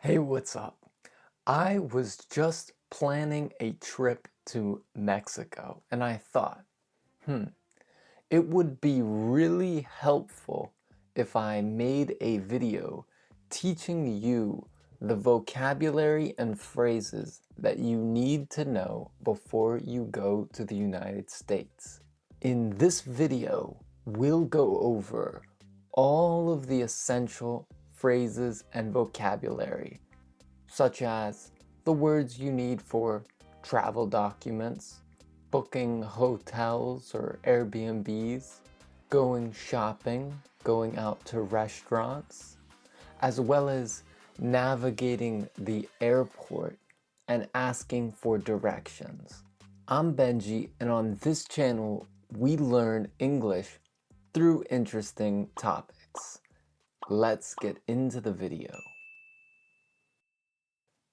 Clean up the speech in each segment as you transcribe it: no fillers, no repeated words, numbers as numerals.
Hey, what's up? I was just planning a trip to Mexico and I thought, it would be really helpful if I made a video teaching you the vocabulary and phrases that you need to know before you go to the United States. In this video, we'll go over all of the essential phrases and vocabulary, such as the words you need for travel documents, booking hotels or Airbnbs, going shopping, going out to restaurants, as well as navigating the airport and asking for directions. I'm Benji, and on this channel, we learn English through interesting topics. Let's get into the video.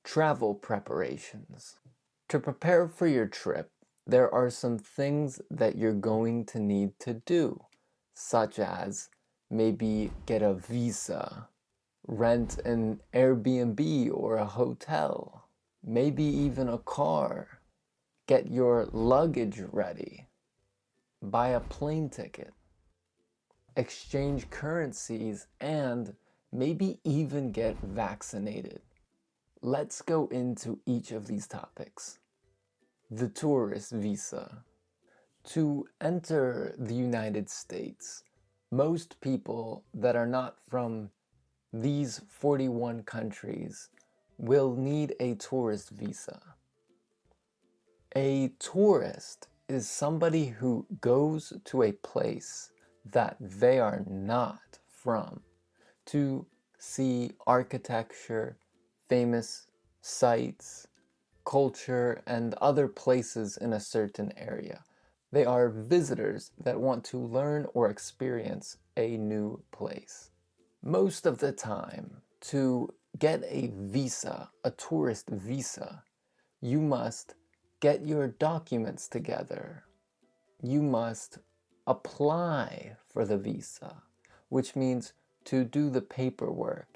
Travel preparations. To prepare for your trip, there are some things that you're going to need to do, such as maybe get a visa, rent an Airbnb or a hotel, maybe even a car, get your luggage ready, buy a plane ticket, exchange currencies, and maybe even get vaccinated. Let's go into each of these topics. The tourist visa. To enter the United States, most people that are not from these 41 countries will need a tourist visa. A tourist is somebody who goes to a place that they are not from to see architecture, famous sites, culture, and other places in a certain area. They are visitors that want to learn or experience a new place. Most of the time, to get a visa, a tourist visa, you must get your documents together. You must apply for the visa, which means to do the paperwork,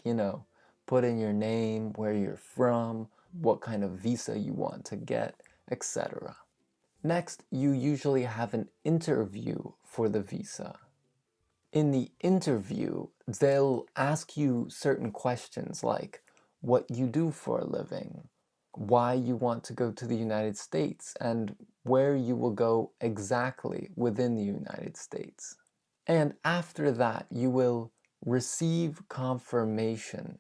put in your name, where you're from, what kind of visa you want to get, etc. Next, you usually have an interview for the visa. In the interview, they'll ask you certain questions like what you do for a living, why you want to go to the United States, and where you will go exactly within the United States. And after that, you will receive confirmation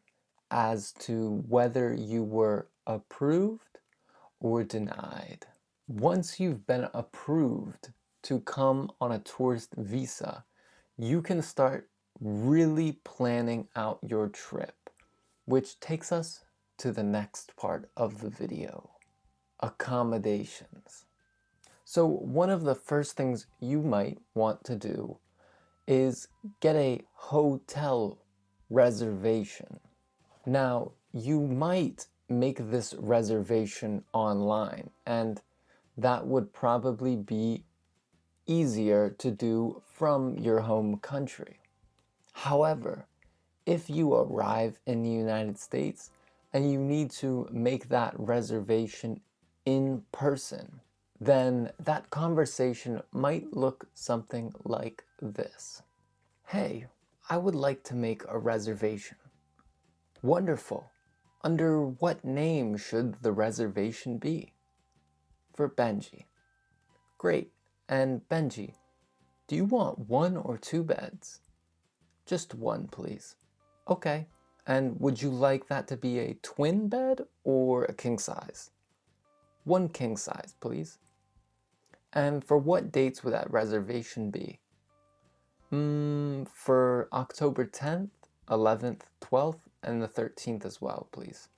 as to whether you were approved or denied. Once you've been approved to come on a tourist visa, you can start really planning out your trip, which takes us to the next part of the video, accommodations. So one of the first things you might want to do is get a hotel reservation. Now, you might make this reservation online, and that would probably be easier to do from your home country. However, if you arrive in the United States and you need to make that reservation in person, then that conversation might look something like this. Hey, I would like to make a reservation. Wonderful. Under what name should the reservation be? For Benji. Great. And Benji, do you want 1 or 2 beds? Just 1, please. Okay. And would you like that to be a twin bed or a king size? 1 king size, please. And for what dates would that reservation be? For October 10th, 11th, 12th, and the 13th as well, please.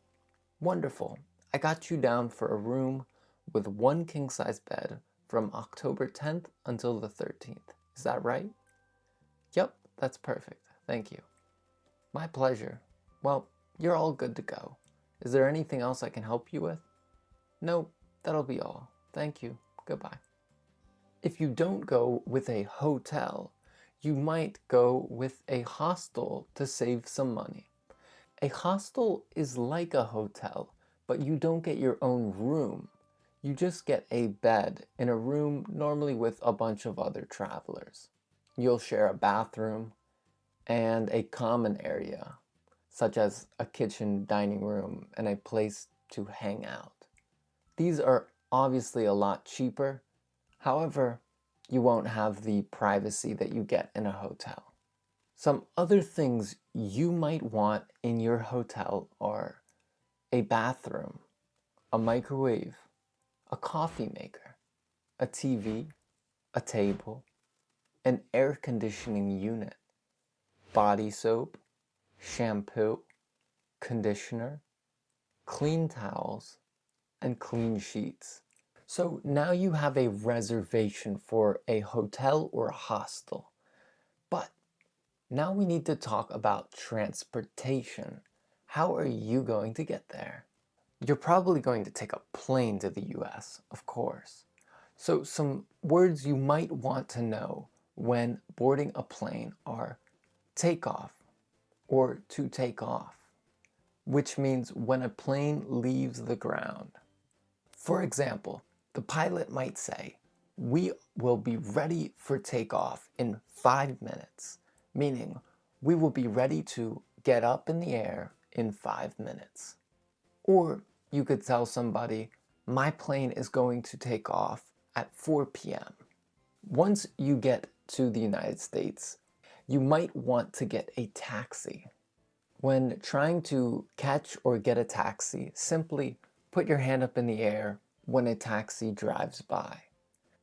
Wonderful. I got you down for a room with 1 king size bed from October 10th until the 13th. Is that right? Yep, that's perfect. Thank you. My pleasure. Well, you're all good to go. Is there anything else I can help you with? Nope, that'll be all. Thank you. Goodbye. If you don't go with a hotel, you might go with a hostel to save some money. A hostel is like a hotel, but you don't get your own room. You just get a bed in a room normally with a bunch of other travelers. You'll share a bathroom and a common area, such as a kitchen, dining room, and a place to hang out. These are obviously a lot cheaper. However, you won't have the privacy that you get in a hotel. Some other things you might want in your hotel are a bathroom, a microwave, a coffee maker, a TV, a table, an air conditioning unit, body soap, shampoo, conditioner, clean towels, and clean sheets. So now you have a reservation for a hotel or a hostel. But now we need to talk about transportation. How are you going to get there? You're probably going to take a plane to the US, of course. So some words you might want to know when boarding a plane are takeoff or to take off, which means when a plane leaves the ground. For example, the pilot might say, "We will be ready for takeoff in 5 minutes," meaning we will be ready to get up in the air in 5 minutes. Or you could tell somebody, "My plane is going to take off at 4 p.m. Once you get to the United States, you might want to get a taxi. When trying to catch or get a taxi, simply put your hand up in the air when a taxi drives by.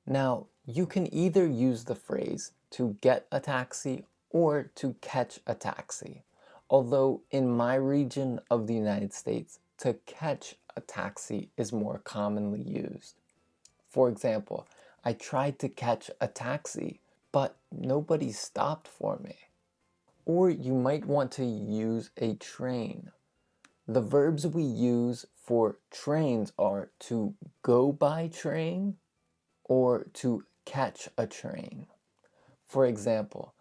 Now, you can either use the phrase to get a taxi or to catch a taxi, although in my region of the United States, to catch a taxi is more commonly used. For example, I tried to catch a taxi, but nobody stopped for me. Or you might want to use a train. The verbs we use for trains are to go by train or to catch a train. For example,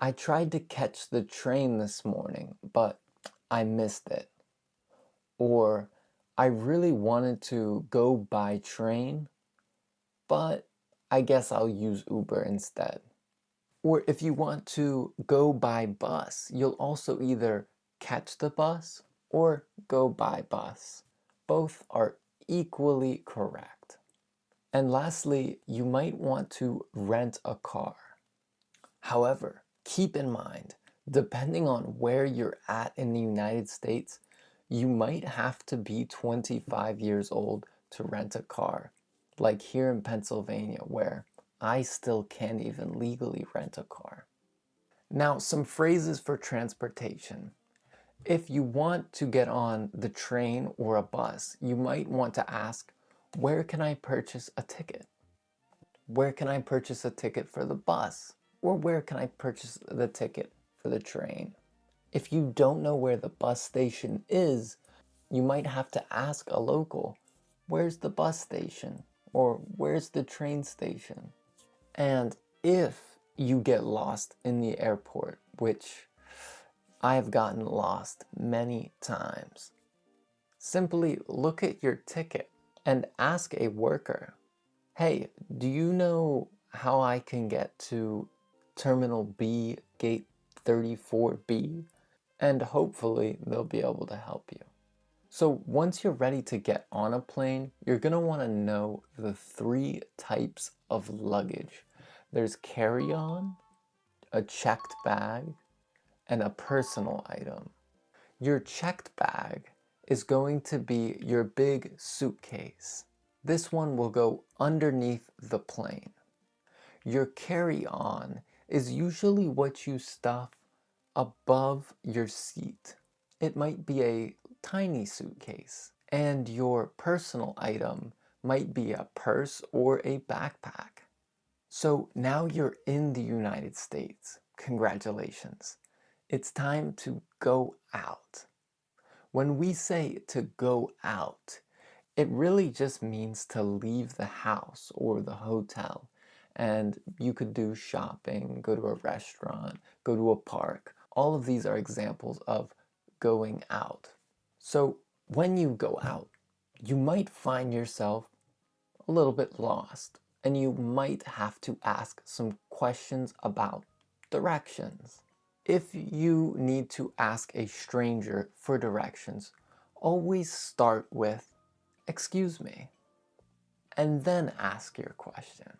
I tried to catch the train this morning, but I missed it. Or I really wanted to go by train, but I guess I'll use Uber instead. Or if you want to go by bus, you'll also either catch the bus or go by bus. Both are equally correct. And lastly, you might want to rent a car. However, keep in mind, depending on where you're at in the United States, you might have to be 25 years old to rent a car, like here in Pennsylvania, where I still can't even legally rent a car. Now, some phrases for transportation. If you want to get on the train or a bus, you might want to ask, "Where can I purchase a ticket?" Where can I purchase a ticket for the bus? Or where can I purchase the ticket for the train? If you don't know where the bus station is, you might have to ask a local, "Where's the bus station?" Or "Where's the train station?" And if you get lost in the airport, which I've gotten lost many times, simply look at your ticket and ask a worker, "Hey, do you know how I can get to Terminal B, Gate 34B?" And hopefully they'll be able to help you. So once you're ready to get on a plane, you're going to want to know the 3 types of luggage. There's carry-on, a checked bag, and a personal item. Your checked bag is going to be your big suitcase. This one will go underneath the plane. Your carry-on is usually what you stuff above your seat. It might be a tiny suitcase. And your personal item might be a purse or a backpack. So now you're in the United States. Congratulations. It's time to go out. When we say to go out, it really just means to leave the house or the hotel. And you could do shopping, go to a restaurant, go to a park. All of these are examples of going out. So when you go out, you might find yourself a little bit lost, and you might have to ask some questions about directions. If you need to ask a stranger for directions, always start with, "Excuse me," and then ask your question.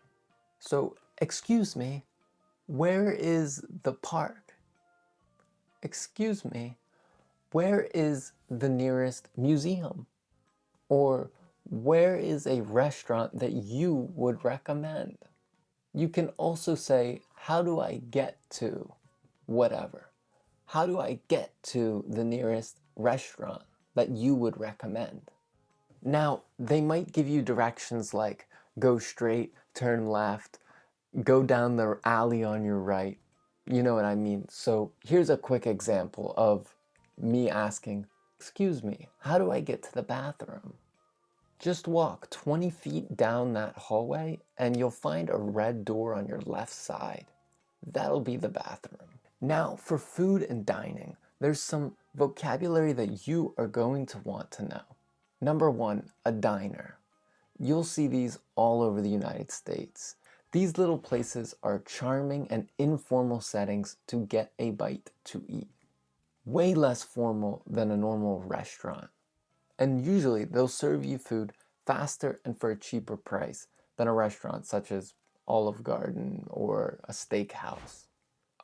So, "Excuse me, where is the park?" "Excuse me, where is the nearest museum?" Or, "Where is a restaurant that you would recommend?" You can also say, "How do I get to whatever? How do I get to the nearest restaurant that you would recommend?" Now, they might give you directions like go straight, turn left, go down the alley on your right. You know what I mean? So here's a quick example of me asking, "Excuse me, how do I get to the bathroom?" Just walk 20 feet down that hallway and you'll find a red door on your left side. That'll be the bathroom. Now, for food and dining, there's some vocabulary that you are going to want to know. Number one, a diner. You'll see these all over the United States. These little places are charming and informal settings to get a bite to eat. Way less formal than a normal restaurant. And usually they'll serve you food faster and for a cheaper price than a restaurant such as Olive Garden or a steakhouse.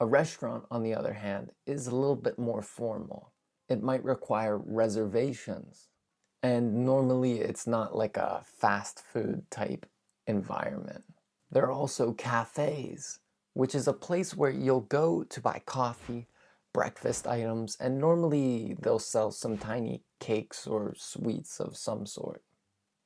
A restaurant, on the other hand, is a little bit more formal. It might require reservations. And normally it's not like a fast food type environment. There are also cafes, which is a place where you'll go to buy coffee, breakfast items, and normally they'll sell some tiny cakes or sweets of some sort.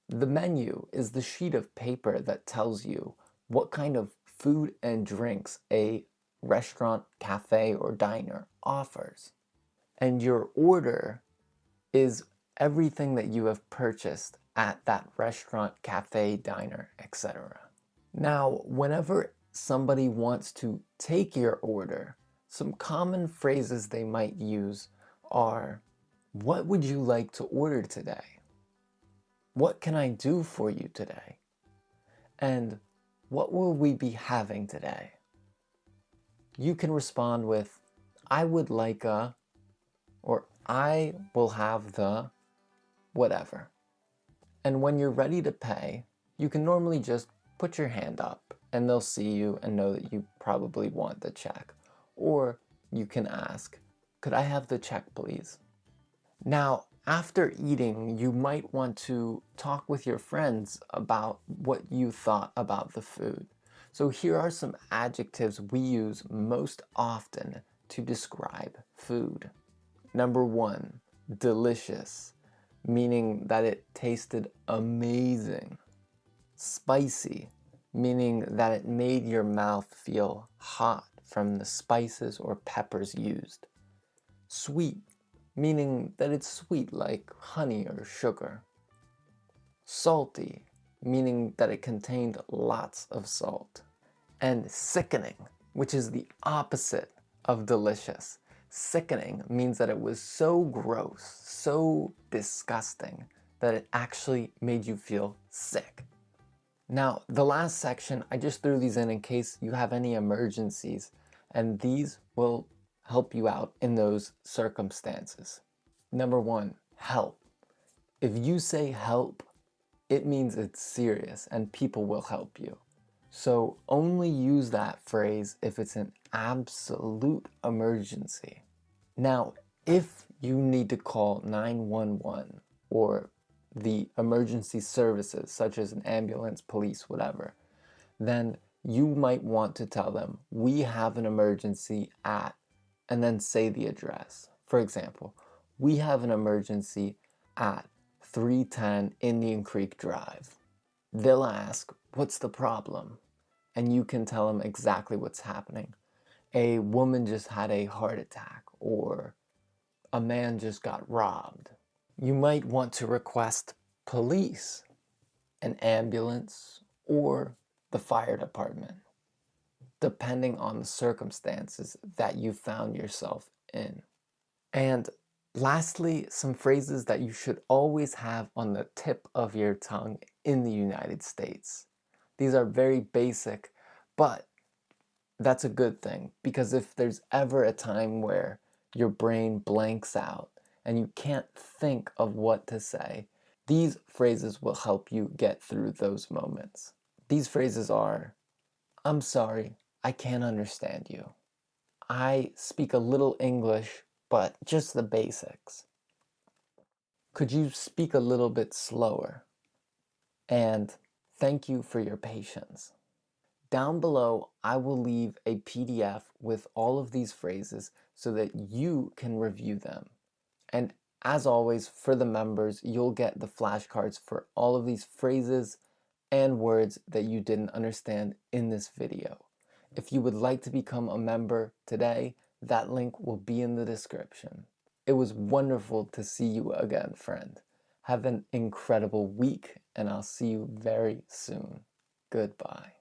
The menu is the sheet of paper that tells you what kind of food and drinks a restaurant, cafe, or diner offers. And your order is everything that you have purchased at that restaurant, cafe, diner, etc. Now, whenever somebody wants to take your order, some common phrases they might use are, "What would you like to order today?" "What can I do for you today?" And "What will we be having today?" You can respond with, "I would like a," or "I will have the," whatever. And when you're ready to pay, you can normally just put your hand up and they'll see you and know that you probably want the check. Or you can ask, "Could I have the check, please?" Now, after eating, you might want to talk with your friends about what you thought about the food. So here are some adjectives we use most often to describe food. Number one, delicious, meaning that it tasted amazing. Spicy, meaning that it made your mouth feel hot from the spices or peppers used. Sweet, meaning that it's sweet like honey or sugar. Salty, meaning that it contained lots of salt. And sickening, which is the opposite of delicious. Sickening means that it was so gross, so disgusting, that it actually made you feel sick. Now, the last section, I just threw these in case you have any emergencies, and these will help you out in those circumstances. Number one, help. If you say help, it means it's serious and people will help you. So only use that phrase if it's an absolute emergency. Now, if you need to call 911 or the emergency services, such as an ambulance, police, whatever, then you might want to tell them, "We have an emergency at," and then say the address. For example, "We have an emergency at 310 Indian Creek Drive." They'll ask, "What's the problem?" And you can tell them exactly what's happening. A woman just had a heart attack, or a man just got robbed. You might want to request police, an ambulance, or the fire department, depending on the circumstances that you found yourself in. And Lastly, some phrases that you should always have on the tip of your tongue in the United States. These are very basic, but that's a good thing, because if there's ever a time where your brain blanks out and you can't think of what to say, these phrases will help you get through those moments. These phrases are, I'm sorry, I can't understand you. I speak a little English, but just the basics. Could you speak a little bit slower? And thank you for your patience. Down below, I will leave a PDF with all of these phrases so that you can review them. And as always, for the members, you'll get the flashcards for all of these phrases and words that you didn't understand in this video. If you would like to become a member today, that link will be in the description. It was wonderful to see you again, friend. Have an incredible week, and I'll see you very soon. Goodbye.